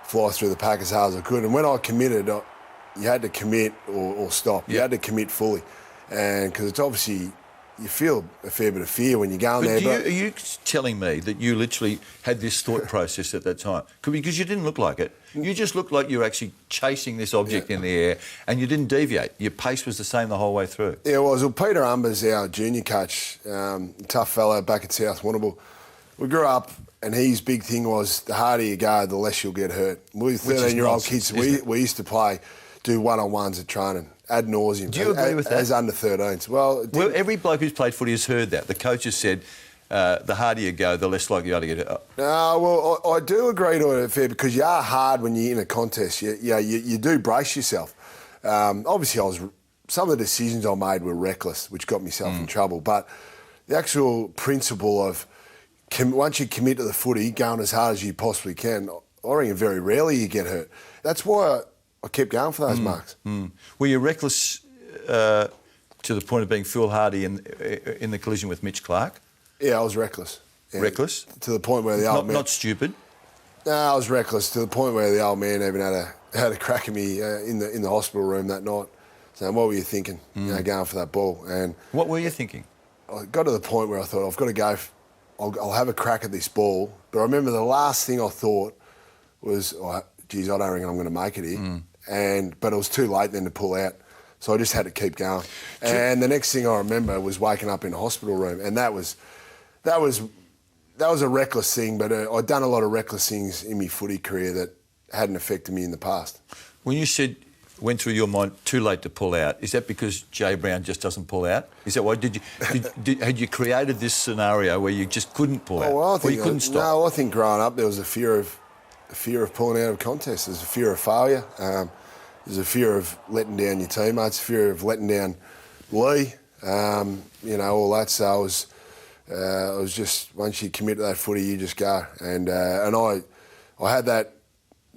fly through the pack as hard as I could. And when I committed, you had to commit or stop. You had to commit fully. And because it's obviously, you feel a fair bit of fear when you're going there. Are you telling me that you literally had this thought process at that time? Because you didn't look like it. You just looked like you were actually chasing this object in the air and you didn't deviate. Your pace was the same the whole way through. Yeah, it was. Well, Peter Umbers, our junior coach, tough fellow back at South Warrnambool. We grew up and his big thing was the harder you go, the less you'll get hurt. We 13-year-old kids, we used to do one-on-ones at training. Ad nauseum. Do you agree with that? As under 13s. Well, every bloke who's played footy has heard that. The coach has said, the harder you go, the less likely you are to get it up. No, well, I do agree to it fair because you are hard when you're in a contest. You do brace yourself. Obviously, some of the decisions I made were reckless, which got myself in trouble. But the actual principle of once you commit to the footy, going as hard as you possibly can, I reckon very rarely you get hurt. That's why I kept going for those marks. Were you reckless to the point of being foolhardy in the collision with Mitch Clark? Yeah, I was reckless. Yeah. Reckless? To the point where the old man... Not stupid? No, I was reckless to the point where the old man even had a crack at me in the hospital room that night. Saying, what were you thinking, going for that ball? And what were you thinking? I got to the point where I thought, I've got to go... I'll have a crack at this ball. But I remember the last thing I thought was, geez, I don't reckon I'm going to make it here. But it was too late then to pull out. So I just had to keep going. And the next thing I remember was waking up in a hospital room. And that was a reckless thing, but I'd done a lot of reckless things in my footy career that hadn't affected me in the past. When you said, went through your mind, too late to pull out, is that because Jay Brown just doesn't pull out? Is that why? Had you created this scenario where you just couldn't pull out? Well, or you couldn't stop? No, I think growing up there was a fear of pulling out of contests. There's a fear of failure. There's a fear of letting down your teammates, fear of letting down Lee, all that. So I was just, once you commit to that footy, you just go. And I had that,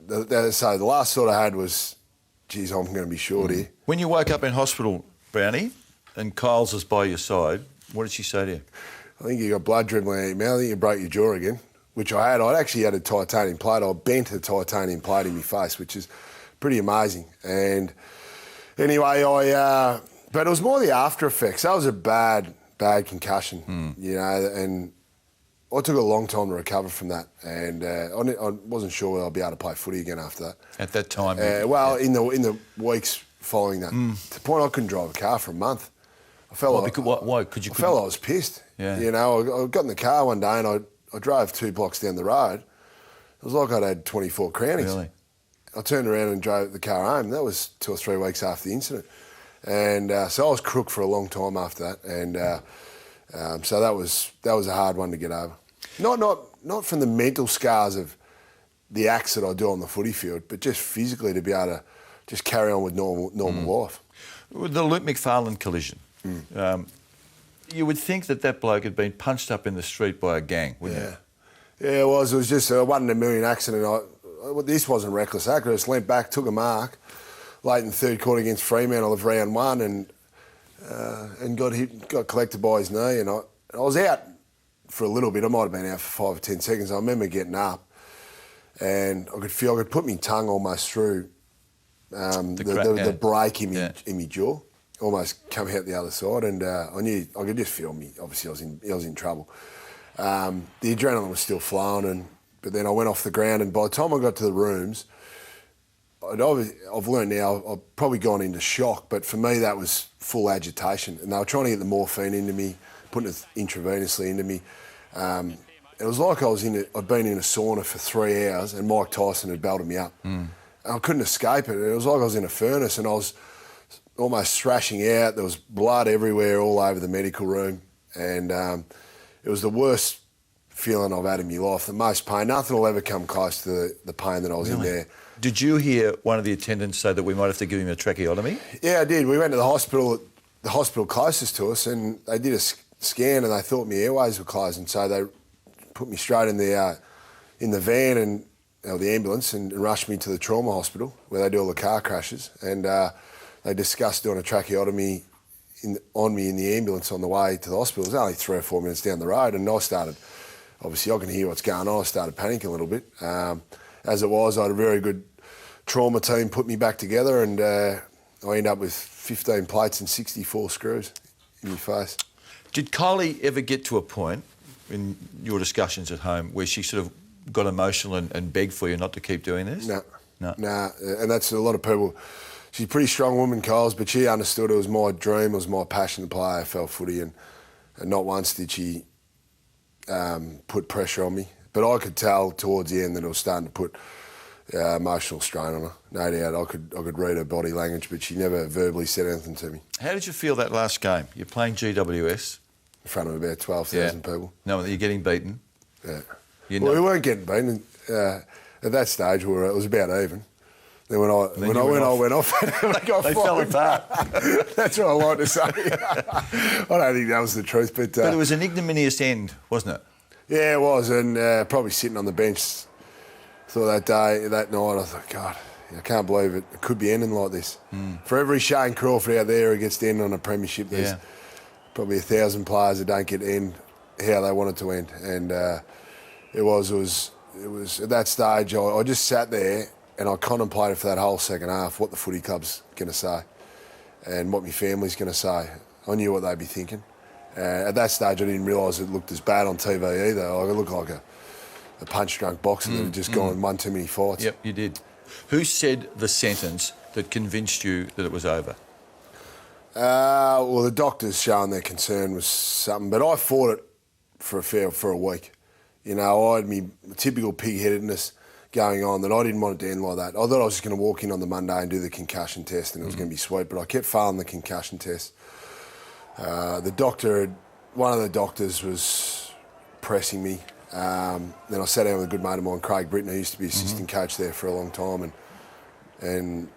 so the last thought I had was, geez, I'm going to be short here. When you woke up in hospital, Brownie, and Kyles was by your side, what did she say to you? I think you got blood dribbling out of your mouth. I think you broke your jaw again, which I had. I'd actually had a titanium plate. I bent a titanium plate in my face, which is pretty amazing. And anyway, but it was more the after effects. That was a bad concussion, and I took a long time to recover from that. And I wasn't sure whether I'd be able to play footy again after that. At that time? In the weeks following that. To the point I couldn't drive a car for a month. I felt why? I felt I was pissed. Yeah. I got in the car one day and I drove 2 blocks down the road. It was like I'd had 24 crownings. Really? I turned around and drove the car home. That was 2 or 3 weeks after the incident. And so I was crook for a long time after that. And so that was a hard one to get over. Not from the mental scars of the acts that I do on the footy field, but just physically to be able to just carry on with normal life. With the Luke McFarlane collision, you would think that bloke had been punched up in the street by a gang, wouldn't you? Yeah, it was. It was just a 1 in a million accident. This wasn't reckless act. I just leant back, took a mark late in the third quarter against Fremantle of round 1 and got collected by his knee. And I was out for a little bit. I might have been out for 5 or 10 seconds. I remember getting up and I could put my tongue almost through the break in my jaw, almost come out the other side. And I knew I could just feel me. Obviously, I was in trouble. The adrenaline was still flowing, but then I went off the ground. And by the time I got to the rooms, I've learned now, I've probably gone into shock, but for me that was full agitation. And they were trying to get the morphine into me, putting it intravenously into me. It was like I'd been in a sauna for 3 hours and Mike Tyson had belted me up. And I couldn't escape it. It was like I was in a furnace and I almost thrashing out. There was blood everywhere, all over the medical room, and it was the worst feeling I've had in my life. The most pain. Nothing will ever come close to the pain that I was in there. Did you hear one of the attendants say that we might have to give him a tracheotomy? Yeah, I did. We went to the hospital closest to us, and they did a scan, and they thought my airways were closing, so they put me straight in the van and the ambulance and rushed me to the trauma hospital where they do all the car crashes, and they discussed doing a tracheotomy on me in the ambulance on the way to the hospital. It was only 3 or 4 minutes down the road, and obviously I can hear what's going on. I started panicking a little bit. As it was, I had a very good trauma team put me back together, and I ended up with 15 plates and 64 screws in my face. Did Kylie ever get to a point in your discussions at home where she sort of got emotional and begged for you not to keep doing this? No. And that's a lot of people. She's a pretty strong woman, Kyle's, but she understood it was my dream, it was my passion to play AFL footy, and not once did she put pressure on me. But I could tell towards the end that it was starting to put emotional strain on her. No doubt, I could read her body language, but she never verbally said anything to me. How did you feel that last game? You're playing GWS. In front of about 12,000 people. No, you're getting beaten. Yeah. Well, we weren't getting beaten. At that stage, it was about even. Then when I went off, they fell apart. That's what I like to say. I don't think that was the truth, but it was an ignominious end, wasn't it? Yeah, it was, and probably sitting on the bench. Thought that night, I thought, God, I can't believe it. It could be ending like this. For every Shane Crawford out there who gets to end on a premiership, there's probably 1,000 players that don't get to end how they want it to end. And it was at that stage, I just sat there and I contemplated for that whole second half what the footy club's going to say and what my family's going to say. I knew what they'd be thinking. At that stage, I didn't realise it looked as bad on TV either. It looked like a punch-drunk boxer that had just gone and won too many fights. Yep, you did. Who said the sentence that convinced you that it was over? Well, the doctors showing their concern was something, but I fought it for a week. You know, I had my typical pig-headedness going on that I didn't want it to end like that. I thought I was just going to walk in on the Monday and do the concussion test and it was going to be sweet, but I kept failing the concussion test. One of the doctors was pressing me. Then I sat down with a good mate of mine, Craig Britton, who used to be assistant coach there for a long time, and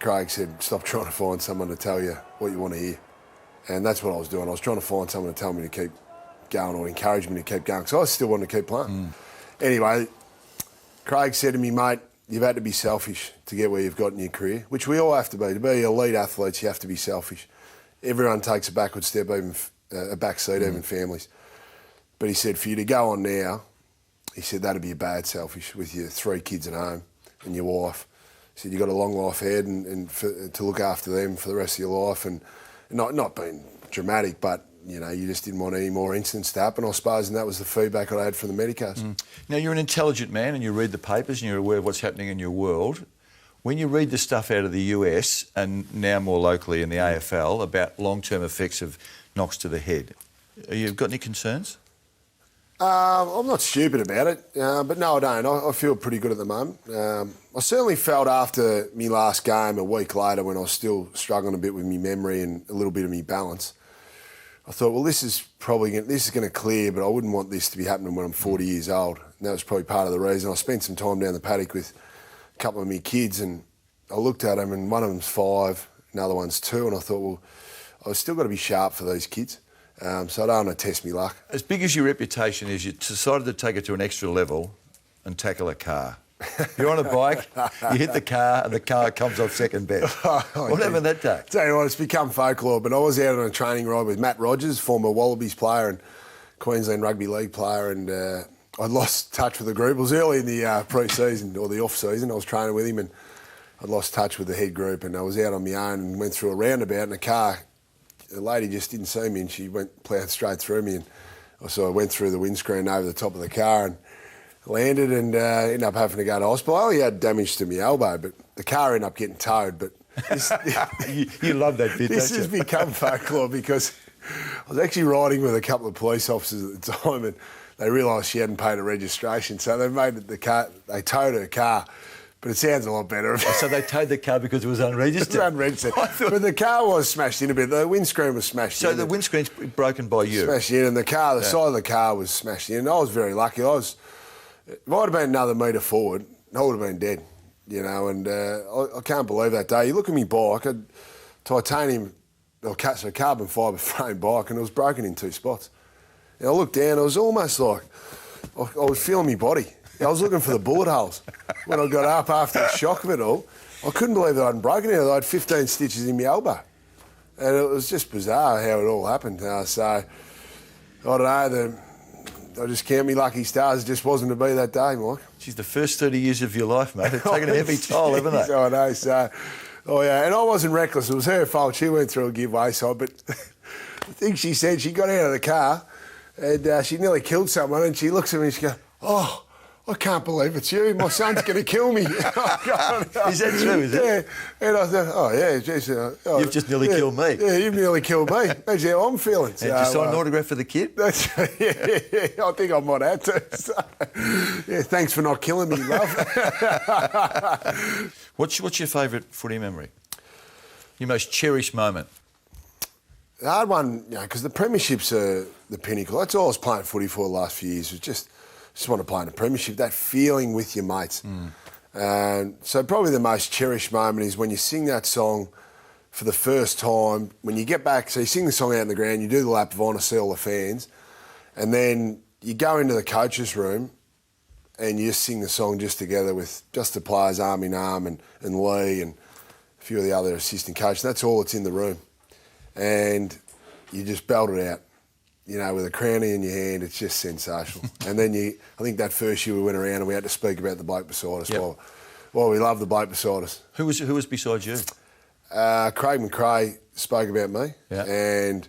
Craig said, stop trying to find someone to tell you what you want to hear. And that's what I was doing. I was trying to find someone to tell me to keep going or encourage me to keep going, because I still wanted to keep playing. Anyway, Craig said to me, mate, you've had to be selfish to get where you've got in your career, which we all have to be. To be elite athletes, you have to be selfish. Everyone takes a backward step, even a back seat, even families. But he said, for you to go on now, he said, that'd be a bad selfish with your 3 kids at home and your wife. He said, you've got a long life ahead and to look after them for the rest of your life. And not being dramatic, but, you know, you just didn't want any more incidents to happen, I suppose, and that was the feedback I had from the medicos. Now, you're an intelligent man and you read the papers and you're aware of what's happening in your world. When you read the stuff out of the US and now more locally in the AFL about long-term effects of knocks to the head, have you got any concerns? I'm not stupid about it, but no, I don't. I feel pretty good at the moment. I certainly felt after my last game a week later when I was still struggling a bit with my memory and a little bit of my balance. I thought, well, this is going to clear, but I wouldn't want this to be happening when I'm 40 years old. And that was probably part of the reason. I spent some time down the paddock with a couple of my kids, and I looked at them, and one of them's 5, another one's 2, and I thought, well, I've still got to be sharp for these kids. So I don't want to test me luck. As big as your reputation is, you decided to take it to an extra level and tackle a car. You're on a bike, you hit the car, and the car comes off second best. What happened that day? Tell you what, it's become folklore, but I was out on a training ride with Matt Rogers, former Wallabies player and Queensland Rugby League player, and I'd lost touch with the group. It was early in the pre-season, or the off-season. I was training with him, and I'd lost touch with the head group, and I was out on my own and went through a roundabout in a car. The lady just didn't see me and she ploughed straight through me, and so I went through the windscreen over the top of the car and landed and ended up having to go to hospital. I only had damage to my elbow, but the car ended up getting towed. But this, you love that bit, this don't has you? become folklore because I was actually riding with a couple of police officers at the time, and they realised she hadn't paid a registration, so they towed her car. but it sounds a lot better. So they towed the car because it was unregistered? It was unregistered. But the car was smashed in a bit. The windscreen was smashed in. So the windscreen's broken by you? Smashed in, and the side of the car was smashed in. I was very lucky. If I had been another metre forward, I would have been dead, you know, and I can't believe that day. You look at me bike, a titanium, carbon fibre frame bike, and it was broken in 2 spots. And I looked down, it was almost like I was feeling my body. I was looking for the bullet holes. When I got up after the shock of it all, I couldn't believe that I hadn't broken it. I had 15 stitches in my elbow. And it was just bizarre how it all happened. So, I don't know, I just count me lucky stars. It just wasn't to be that day, Mike. Geez, the first 30 years of your life, mate, they've taken a heavy toll, haven't they? I know, so... Oh, yeah, and I wasn't reckless. It was her fault. She went through a giveaway side, but the thing she said, she got out of the car and she nearly killed someone, and she looks at me and she goes, "Oh, I can't believe it's you. My son's going to kill me." Is that true, is it? Yeah. And I thought, oh, yeah. Geez, You've just nearly killed me. Yeah, you've nearly killed me. That's how I'm feeling. And did you sign an autograph for the kid? Yeah, I think I might have to. So, yeah, thanks for not killing me, love. What's your favourite footy memory? Your most cherished moment? The hard one, you know, because the premierships are the pinnacle. That's all I was playing footy for the last few years, was just want to play in a premiership, that feeling with your mates. So probably the most cherished moment is when you sing that song for the first time, when you get back, so you sing the song out in the ground, you do the lap of honour, see all the fans, and then you go into the coach's room and you just sing the song just together with just the players arm in arm and Lee and a few of the other assistant coaches. That's all that's in the room. And you just belt it out, you know, with a crownie in your hand. It's just sensational. And then I think that first year we went around and we had to speak about the bloke beside us. Yep. Well, we love the bloke beside us. Who was beside you? Craig McRae spoke about me, yeah. And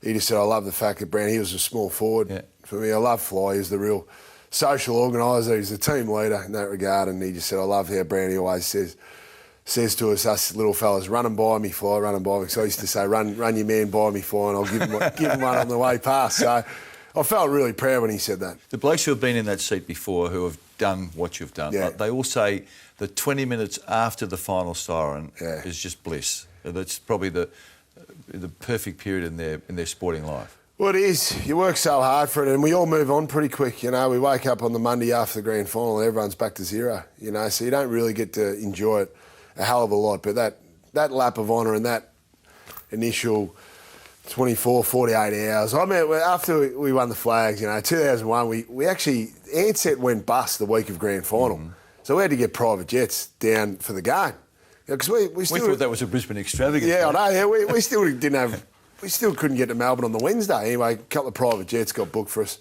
he just said, "I love the fact that Brown, he was a small forward. Yeah. For me, I love Fly. He's the real social organiser. He's the team leader in that regard." And he just said, "I love how Brownie always says to us little fellas, run and buy me, Fly, run and buy me." So I used to say, run your man, buy me, Fly, and I'll give him one on the way past. So I felt really proud when he said that. The blokes who have been in that seat before, who have done what you've done, Yeah. they all say the 20 minutes after the final siren Yeah. is just bliss. That's probably the perfect period in their sporting life. Well, it is. You work so hard for it, and we all move on pretty quick. You know, we wake up on the Monday after the grand final and everyone's back to zero, you know, so you don't really get to enjoy it a hell of a lot. But that lap of honour and that initial 24, 48 hours. I mean, after we won the flags, you know, 2001, we actually, Ansett went bust the week of grand final. Mm-hmm. So we had to get private jets down for the game. Because we still... We thought that was a Brisbane extravagance. Yeah, I know. Yeah, we still didn't have... We still couldn't get to Melbourne on the Wednesday. Anyway, a couple of private jets got booked for us.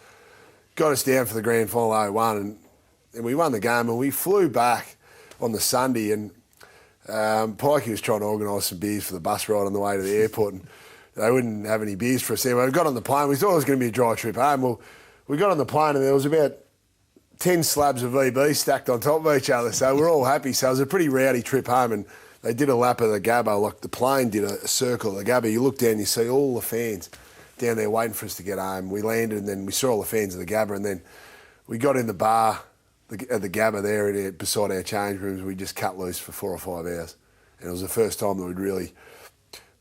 Got us down for the grand final 0-1 and we won the game and we flew back on the Sunday and Pikey was trying to organise some beers for the bus ride on the way to the airport and they wouldn't have any beers for us. Anyway, we got on the plane. We thought it was going to be a dry trip home. Well, we got on the plane and there was about 10 slabs of VB stacked on top of each other. So we're all happy. So it was a pretty rowdy trip home and they did a lap of the Gabba, like the plane did a circle of the Gabba. You look down, you see all the fans down there waiting for us to get home. We landed and then we saw all the fans of the Gabba and then we got in the bar at the Gabba there beside our change rooms. We just cut loose for 4 or 5 hours. And it was the first time that we'd really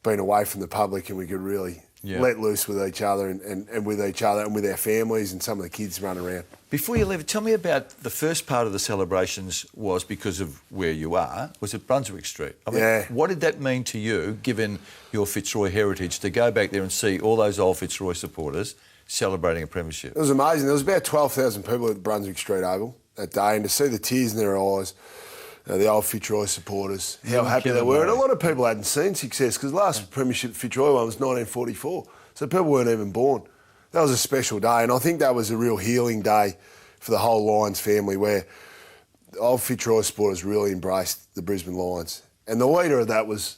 been away from the public and we could really let loose with each other and with each other and with our families and some of the kids running around. Before you leave, tell me about the first part of the celebrations was because of where you are, was at Brunswick Street. I mean, what did that mean to you, given your Fitzroy heritage, to go back there and see all those old Fitzroy supporters celebrating a premiership? It was amazing. There was about 12,000 people at the Brunswick Street Oval that day and to see the tears in their eyes, the old Fitzroy supporters, how happy they were. And a lot of people hadn't seen success because the last premiership Fitzroy one was 1944, so people weren't even born. That was a special day, and I think that was a real healing day for the whole Lions family where the old Fitzroy supporters really embraced the Brisbane Lions. And the leader of that was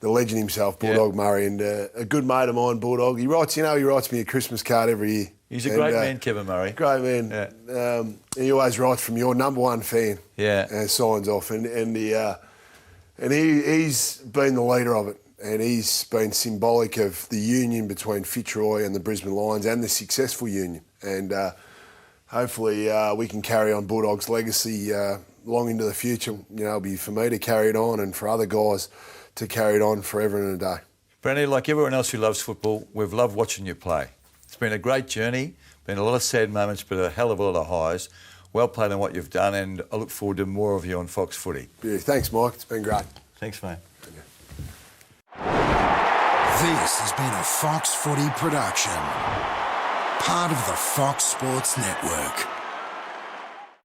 the legend himself, Bulldog Murray, and a good mate of mine, Bulldog. He writes me a Christmas card every year. He's a great man, Kevin Murray. Great man. Yeah. He always writes from your number one fan. Yeah. And signs off. And he's been the leader of it. And he's been symbolic of the union between Fitzroy and the Brisbane Lions and the successful union. And hopefully we can carry on Bulldog's legacy long into the future, it'll be for me to carry it on and for other guys to carry it on forever and a day. Brandy, like everyone else who loves football, we've loved watching you play. It's been a great journey, been a lot of sad moments, but a hell of a lot of highs. Well played on what you've done, and I look forward to more of you on Fox Footy. Yeah, thanks, Mike. It's been great. Thanks, mate. This has been a Fox Footy production, part of the Fox Sports Network.